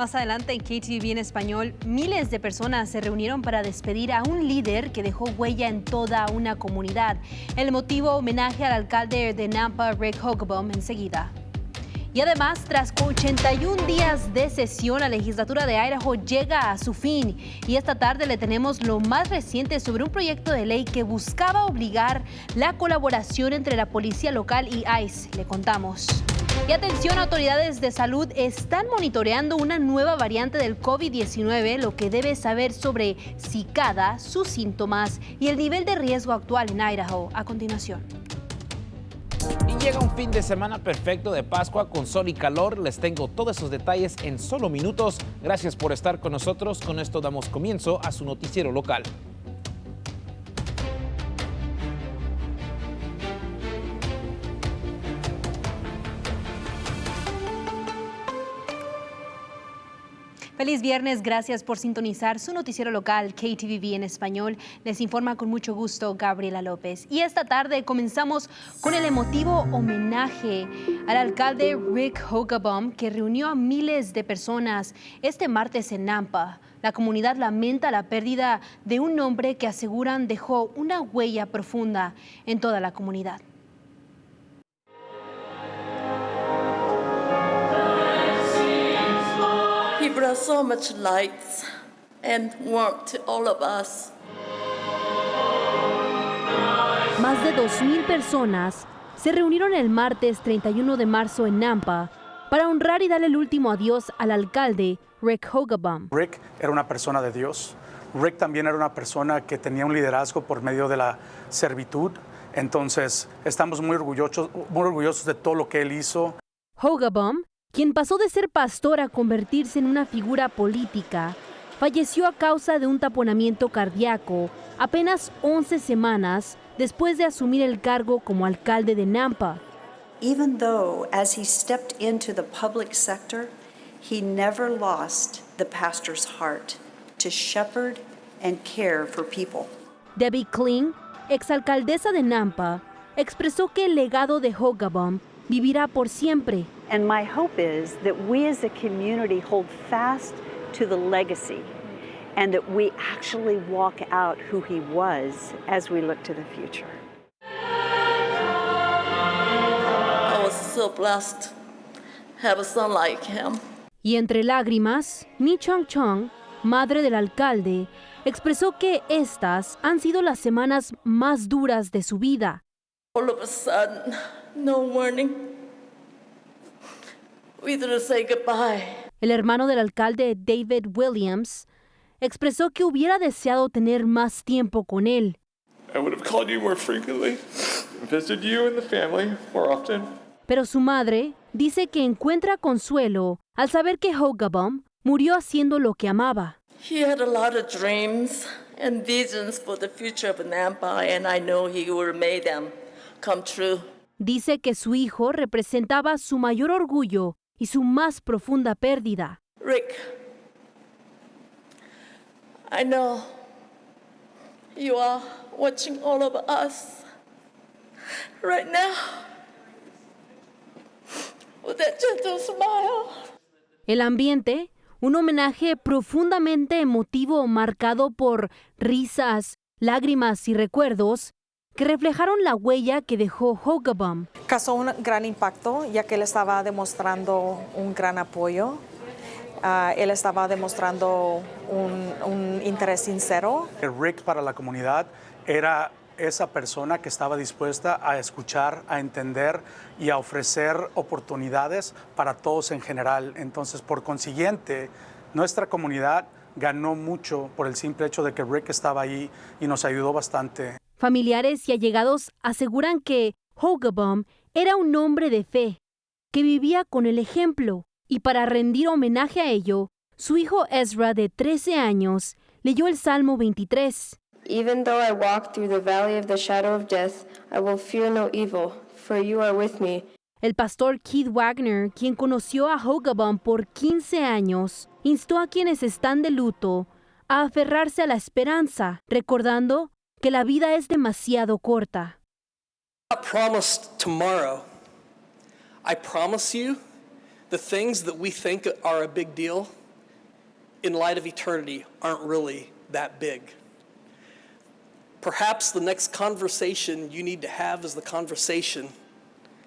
Más adelante en KTV en español, miles de personas se reunieron para despedir a un líder que dejó huella en toda una comunidad. El motivo, homenaje al alcalde de Nampa, Hogaboam, enseguida. Y además, tras 81 días de sesión, la legislatura de Idaho llega a su fin. Y esta tarde le tenemos lo más reciente sobre un proyecto de ley que buscaba obligar la colaboración entre la policía local y ICE. Le contamos. Y atención, autoridades de salud están monitoreando una nueva variante del COVID-19, lo que debe saber sobre Zika, sus síntomas y el nivel de riesgo actual en Idaho. A continuación. Y llega un fin de semana perfecto de Pascua con sol y calor. Les tengo todos esos detalles en solo minutos. Gracias por estar con nosotros. Con esto damos comienzo a su noticiero local. Feliz viernes, gracias por sintonizar su noticiero local KTVV en español. Les informa con mucho gusto Gabriela López. Y esta tarde comenzamos con el emotivo homenaje al alcalde Hogaboam, que reunió a miles de personas este martes en Nampa. La comunidad lamenta la pérdida de un hombre que aseguran dejó una huella profunda en toda la comunidad. He brought so much light and warmth to all of us. Más de 2,000 personas se reunieron el martes 31 de marzo en Nampa para honrar y darle el último adiós al alcalde Hogaboam. Rick era una persona de Dios. Rick también era una persona que tenía un liderazgo por medio de la servitud. Entonces, estamos muy orgullosos de todo lo que él hizo. Hogaboam, quien pasó de ser pastor a convertirse en una figura política, falleció a causa de un taponamiento cardíaco apenas 11 semanas después de asumir el cargo como alcalde de Nampa. Even though as he stepped into the public sector, he never lost the pastor's heart to shepherd and care for people. Debbie Kling, exalcaldesa de Nampa, expresó que el legado de Hogaboam vivirá por siempre. And my hope is that we as a community hold fast to the legacy and that we actually walk out who he was as we look to the future. I was so blessed to have a son like him. Y entre lágrimas, Mi Chong Chong, madre del alcalde, expresó que estas han sido las semanas más duras de su vida. All of a sudden, no warning. We didn't say goodbye. El hermano del alcalde, David Williams, expresó que hubiera deseado tener más tiempo con él. I would have called you more frequently, visited you and the family more often. Pero su madre dice que encuentra consuelo al saber que Hogaboam murió haciendo lo que amaba. He had a lot of dreams and visions for the future of Nampa, and I know he would have made them come true. Dice que su hijo representaba su mayor orgullo y su más profunda pérdida. Rick, I know you are watching all of us right now with that gentle smile. El ambiente, un homenaje profundamente emotivo marcado por risas, lágrimas y recuerdos que reflejaron la huella que dejó Hogaboam. Causó un gran impacto, ya que él estaba demostrando un gran apoyo. Él estaba demostrando un interés sincero. Rick para la comunidad era esa persona que estaba dispuesta a escuchar, a entender y a ofrecer oportunidades para todos en general. Entonces, por consiguiente, nuestra comunidad ganó mucho por el simple hecho de que Rick estaba ahí y nos ayudó bastante. Familiares y allegados aseguran que Hogaboam era un hombre de fe, que vivía con el ejemplo, y para rendir homenaje a ello, su hijo Ezra, de 13 años, leyó el Salmo 23. Even though I walk through the valley of the shadow of death, I will fear no evil, for you are with me. El pastor Keith Wagner, quien conoció a Hogaboam por 15 años, instó a quienes están de luto a aferrarse a la esperanza, recordando que la vida es demasiado corta. I promised tomorrow. I promise you the things that we think are a big deal, in light of eternity, aren't really that big. Perhaps the next conversation you need to have is the conversation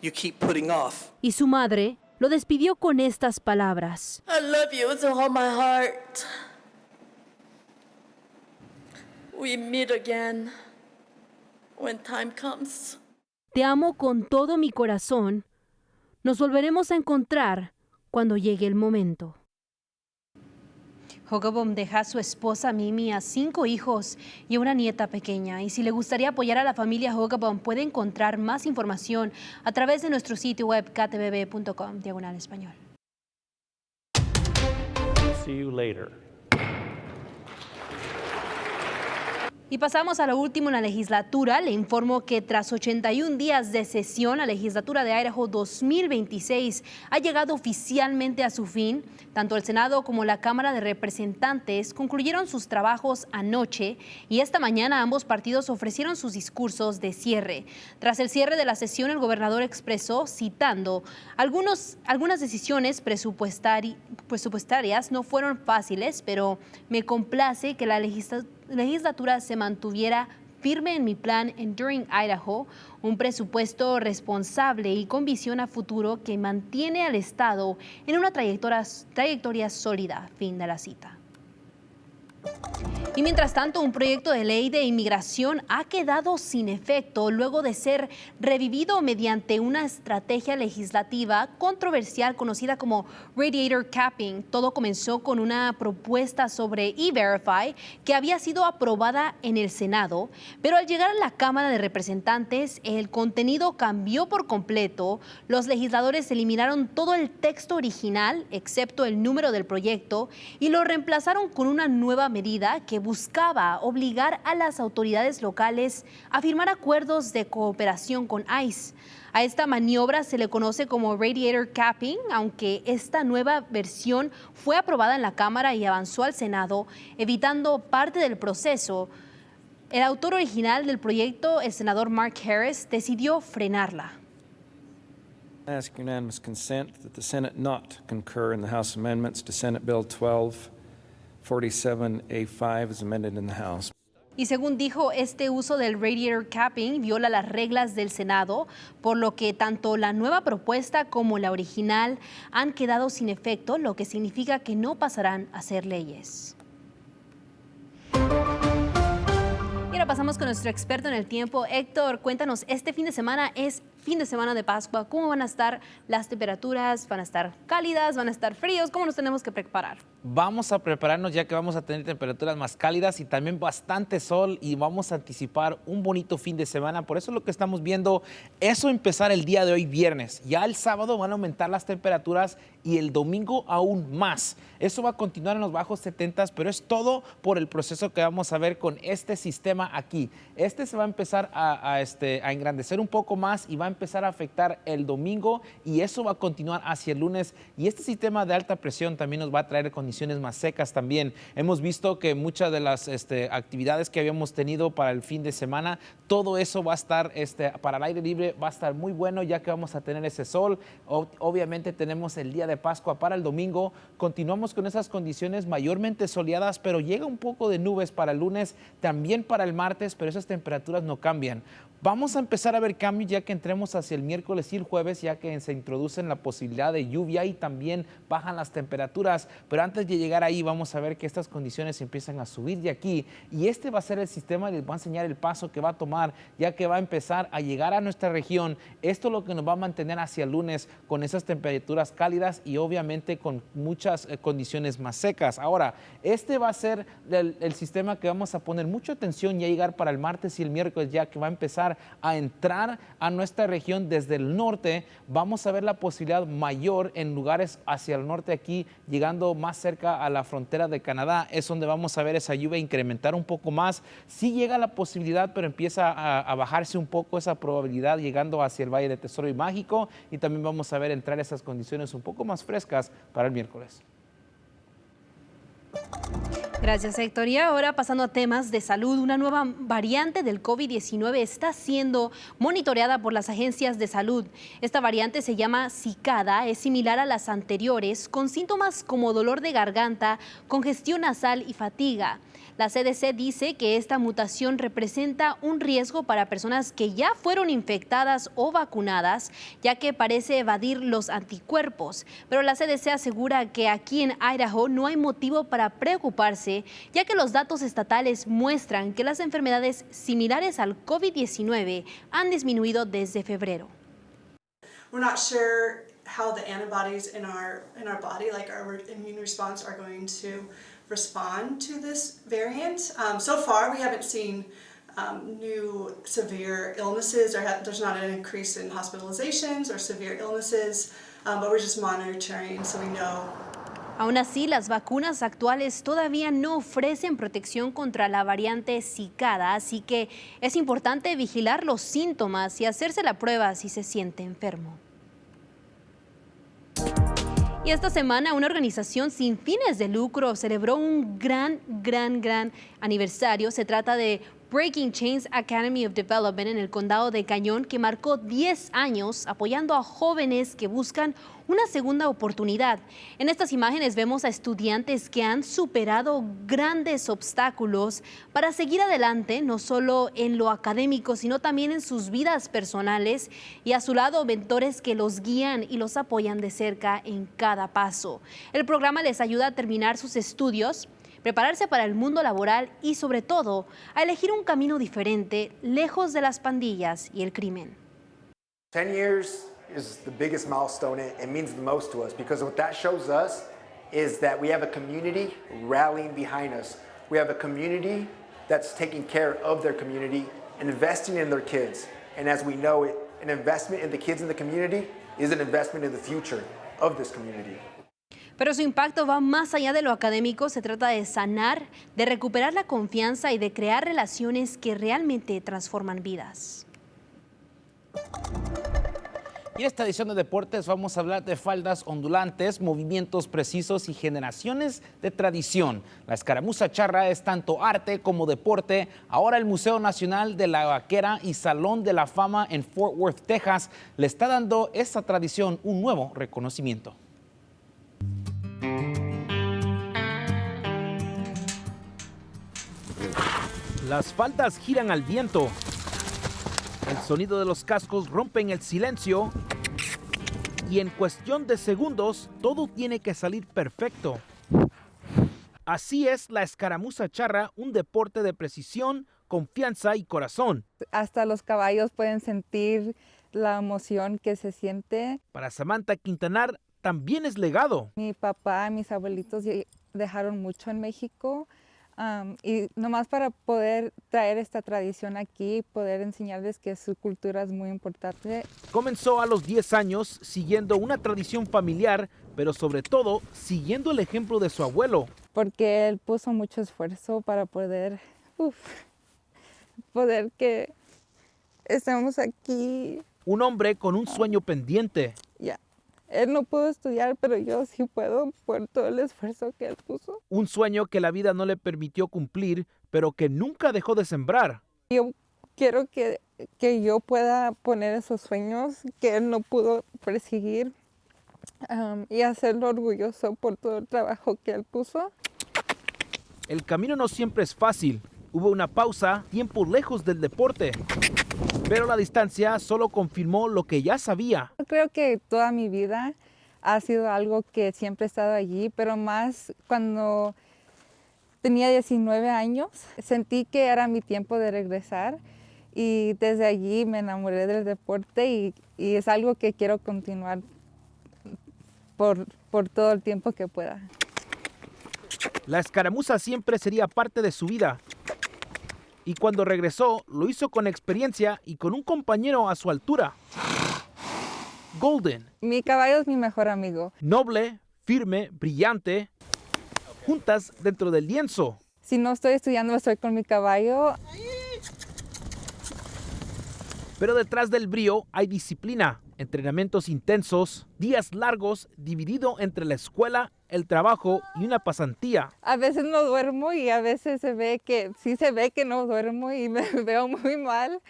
you keep putting off. Y su madre lo despidió con estas palabras. I love you with all my heart. We meet again when time comes. Te amo con todo mi corazón. Nos volveremos a encontrar cuando llegue el momento. Hogaboam deja a su esposa Mimi, a 5 hijos y una nieta pequeña. Y si le gustaría apoyar a la familia Hogaboam, puede encontrar más información a través de nuestro sitio web ktvb.com/español. See you later. Y pasamos a lo último en la legislatura. Le informo que tras 81 días de sesión, la legislatura de Idaho 2026 ha llegado oficialmente a su fin. Tanto el Senado como la Cámara de Representantes concluyeron sus trabajos anoche y esta mañana ambos partidos ofrecieron sus discursos de cierre. Tras el cierre de la sesión, el gobernador expresó, citando, algunas decisiones presupuestarias no fueron fáciles, pero me complace que la legislatura se mantuviera firme en mi plan Enduring Idaho, un presupuesto responsable y con visión a futuro que mantiene al Estado en una trayectoria sólida. Fin de la cita. Y mientras tanto, un proyecto de ley de inmigración ha quedado sin efecto luego de ser revivido mediante una estrategia legislativa controversial conocida como radiator capping. Todo comenzó con una propuesta sobre E-Verify que había sido aprobada en el Senado, pero al llegar a la Cámara de Representantes, el contenido cambió por completo. Los legisladores eliminaron todo el texto original, excepto el número del proyecto, y lo reemplazaron con una nueva medida que buscaba obligar a las autoridades locales a firmar acuerdos de cooperación con ICE. A esta maniobra se le conoce como radiator capping, aunque esta nueva versión fue aprobada en la Cámara y avanzó al Senado, evitando parte del proceso. El autor original del proyecto, el senador Mark Harris, decidió frenarla. I ask unanimous consent that the Senate not concur in the House amendments to Senate Bill 1247A5 as amended in the House. Y según dijo, este uso del radiator capping viola las reglas del Senado, por lo que tanto la nueva propuesta como la original han quedado sin efecto, lo que significa que no pasarán a ser leyes. Y ahora pasamos con nuestro experto en el tiempo. Héctor, cuéntanos, este fin de semana es fin de semana de Pascua. ¿Cómo van a estar las temperaturas? ¿Van a estar cálidas? ¿Van a estar fríos? ¿Cómo nos tenemos que preparar? Vamos a prepararnos ya que vamos a tener temperaturas más cálidas y también bastante sol y vamos a anticipar un bonito fin de semana. Por eso lo que estamos viendo, eso empezar el día de hoy viernes. Ya el sábado van a aumentar las temperaturas y el domingo aún más. Eso va a continuar en los bajos 70s, pero es todo por el proceso que vamos a ver con este sistema aquí. Este se va a empezar a engrandecer un poco más y va a empezar a afectar el domingo y eso va a continuar hacia el lunes. Y este sistema de alta presión también nos va a traer condiciones más secas también. Hemos visto que muchas de las actividades que habíamos tenido para el fin de semana, todo eso va a estar para el aire libre, va a estar muy bueno ya que vamos a tener ese sol. Obviamente tenemos el día de Pascua para el domingo. Continuamos con esas condiciones mayormente soleadas, pero llega un poco de nubes para el lunes, también para el martes, pero esas temperaturas no cambian. Vamos a empezar a ver cambios ya que entremos hacia el miércoles y el jueves, ya que se introducen la posibilidad de lluvia y también bajan las temperaturas. Pero antes de llegar ahí, vamos a ver que estas condiciones empiezan a subir de aquí. Y este va a ser el sistema, les voy a enseñar el paso que va a tomar, ya que va a empezar a llegar a nuestra región. Esto es lo que nos va a mantener hacia el lunes con esas temperaturas cálidas y obviamente con muchas condiciones más secas. Ahora, este va a ser el sistema que vamos a poner mucha atención y a llegar para el martes y el miércoles, ya que va a empezar a entrar a nuestra región desde el norte. Vamos a ver la posibilidad mayor en lugares hacia el norte aquí, llegando más cerca a la frontera de Canadá. Es donde vamos a ver esa lluvia incrementar un poco más. Sí llega la posibilidad, pero empieza a bajarse un poco esa probabilidad llegando hacia el Valle de Tesoro y Mágico. Y también vamos a ver entrar esas condiciones un poco más frescas para el miércoles. Gracias, Héctor. Y ahora pasando a temas de salud, una nueva variante del COVID-19 está siendo monitoreada por las agencias de salud. Esta variante se llama cicada, es similar a las anteriores, con síntomas como dolor de garganta, congestión nasal y fatiga. La CDC dice que esta mutación representa un riesgo para personas que ya fueron infectadas o vacunadas, ya que parece evadir los anticuerpos. Pero la CDC asegura que aquí en Idaho no hay motivo para preocuparse, ya que los datos estatales muestran que las enfermedades similares al COVID-19 han disminuido desde febrero. We're not sure how the antibodies in our body, like our immune response, are going to respond to this variant. So far, we haven't seen new severe illnesses, or there's not an increase in hospitalizations or severe illnesses, but we're just monitoring so we know. Aún así, las vacunas actuales todavía no ofrecen protección contra la variante cicada, así que es importante vigilar los síntomas y hacerse la prueba si se siente enfermo. Y esta semana una organización sin fines de lucro celebró un gran aniversario. Se trata de Breaking Chains Academy of Development en el condado de Cañón, que marcó 10 años apoyando a jóvenes que buscan una segunda oportunidad. En estas imágenes vemos a estudiantes que han superado grandes obstáculos para seguir adelante, no solo en lo académico, sino también en sus vidas personales, y a su lado mentores que los guían y los apoyan de cerca en cada paso. El programa les ayuda a terminar sus estudios, prepararse para el mundo laboral y, sobre todo, a elegir un camino diferente, lejos de las pandillas y el crimen. 10 years is the biggest milestone. It means the most to us because what that shows us is that we have a community rallying behind us. We have a community that's taking care of their community and investing in their kids. And as we know it, an investment in the kids in the community is an investment in the future of this community. Pero su impacto va más allá de lo académico. Se trata de sanar, de recuperar la confianza y de crear relaciones que realmente transforman vidas. Y en esta edición de Deportes vamos a hablar de faldas ondulantes, movimientos precisos y generaciones de tradición. La escaramuza charra es tanto arte como deporte. Ahora el Museo Nacional de la Vaquera y Salón de la Fama en Fort Worth, Texas, le está dando esta tradición un nuevo reconocimiento. Las faldas giran al viento. El sonido de los cascos rompen el silencio. Y en cuestión de segundos, todo tiene que salir perfecto. Así es la escaramuza charra, un deporte de precisión, confianza y corazón. Hasta los caballos pueden sentir la emoción que se siente. Para Samantha Quintanar, también es legado. Mi papá, mis abuelitos dejaron mucho en México. Y nomás para poder traer esta tradición aquí, poder enseñarles que su cultura es muy importante. Comenzó a los 10 años siguiendo una tradición familiar, pero sobre todo siguiendo el ejemplo de su abuelo. Porque él puso mucho esfuerzo para poder que estemos aquí. Un hombre con un sueño pendiente. Él no pudo estudiar, pero yo sí puedo por todo el esfuerzo que él puso. Un sueño que la vida no le permitió cumplir, pero que nunca dejó de sembrar. Yo quiero que yo pueda poner esos sueños que él no pudo perseguir y hacerlo orgulloso por todo el trabajo que él puso. El camino no siempre es fácil. Hubo una pausa, tiempo lejos del deporte. Pero la distancia solo confirmó lo que ya sabía. Creo que toda mi vida ha sido algo que siempre he estado allí, pero más cuando tenía 19 años, sentí que era mi tiempo de regresar y desde allí me enamoré del deporte y es algo que quiero continuar por todo el tiempo que pueda. La escaramuza siempre sería parte de su vida. Y cuando regresó, lo hizo con experiencia y con un compañero a su altura. Golden. Mi caballo es mi mejor amigo. Noble, firme, brillante. Juntas dentro del lienzo. Si no estoy estudiando, estoy con mi caballo. Pero detrás del brío hay disciplina, entrenamientos intensos, días largos dividido entre la escuela el trabajo y una pasantía. A veces no duermo y a veces se ve que no duermo y me veo muy mal,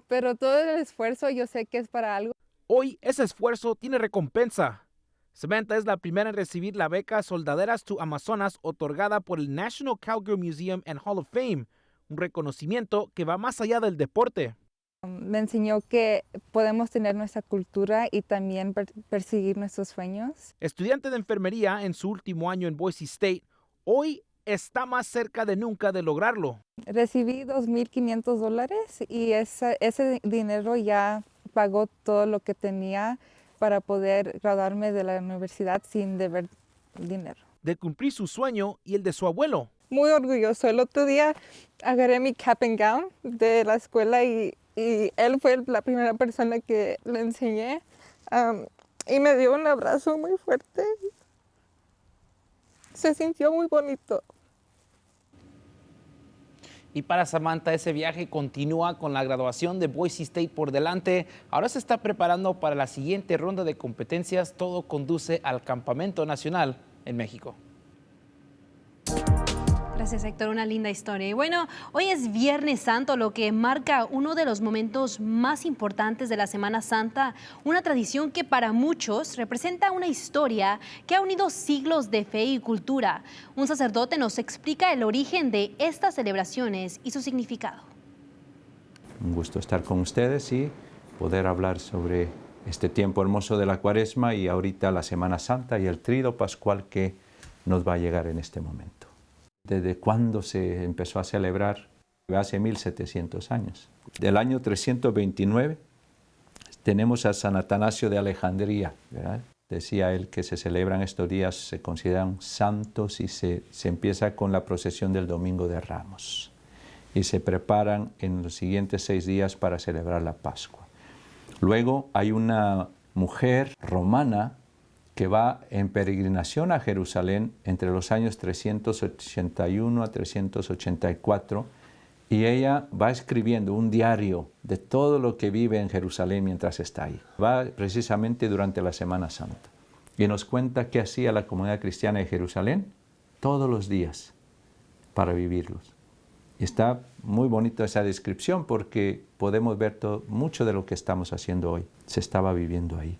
pero todo el esfuerzo yo sé que es para algo. Hoy ese esfuerzo tiene recompensa. Samantha es la primera en recibir la beca Soldaderas to Amazonas otorgada por el National Cowgirl Museum and Hall of Fame, un reconocimiento que va más allá del deporte. Me enseñó que podemos tener nuestra cultura y también perseguir nuestros sueños. Estudiante de enfermería en su último año en Boise State, hoy está más cerca de nunca de lograrlo. Recibí $2,500 y ese dinero ya pagó todo lo que tenía para poder graduarme de la universidad sin deber dinero. De cumplir su sueño y el de su abuelo. Muy orgulloso. El otro día agarré mi cap and gown de la escuela y él fue la primera persona que le enseñé y me dio un abrazo muy fuerte. Se sintió muy bonito. Y para Samantha ese viaje continúa con la graduación de Boise State por delante. Ahora se está preparando para la siguiente ronda de competencias. Todo conduce al Campamento Nacional en México. Gracias, Héctor, una linda historia. Y bueno, hoy es Viernes Santo, lo que marca uno de los momentos más importantes de la Semana Santa, una tradición que para muchos representa una historia que ha unido siglos de fe y cultura. Un sacerdote nos explica el origen de estas celebraciones y su significado. Un gusto estar con ustedes y poder hablar sobre este tiempo hermoso de la Cuaresma y ahorita la Semana Santa y el Tríodo Pascual que nos va a llegar en este momento. ¿Desde cuándo se empezó a celebrar? Hace 1700 años. Del año 329 tenemos a San Atanasio de Alejandría, ¿verdad? Decía él que se celebran estos días, se consideran santos y se empieza con la procesión del Domingo de Ramos. Y se preparan en los siguientes 6 días para celebrar la Pascua. Luego hay una mujer romana que va en peregrinación a Jerusalén entre los años 381 a 384 y ella va escribiendo un diario de todo lo que vive en Jerusalén mientras está ahí. Va precisamente durante la Semana Santa y nos cuenta qué hacía la comunidad cristiana de Jerusalén todos los días para vivirlos. Y está muy bonita esa descripción porque podemos ver mucho de lo que estamos haciendo hoy. Se estaba viviendo ahí.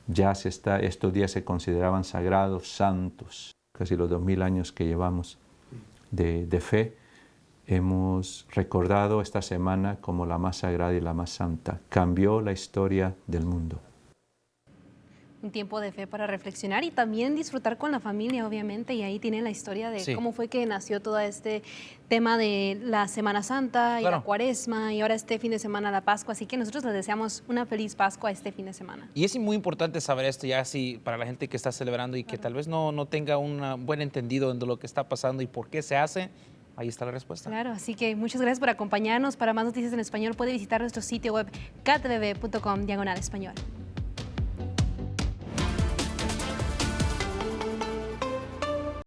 Ya estos días se consideraban sagrados, santos. Casi los 2000 años que llevamos de fe, hemos recordado esta semana como la más sagrada y la más santa. Cambió la historia del mundo. Un tiempo de fe para reflexionar y también disfrutar con la familia, obviamente, y ahí tienen la historia de cómo fue que nació todo este tema de la Semana Santa y la Cuaresma y ahora este fin de semana la Pascua, así que nosotros les deseamos una feliz Pascua este fin de semana. Y es muy importante saber esto ya así para la gente que está celebrando y que tal vez no tenga un buen entendido de lo que está pasando y por qué se hace. Ahí está la respuesta. Claro, así que muchas gracias por acompañarnos. Para más noticias en español puede visitar nuestro sitio web ktvb.com/español.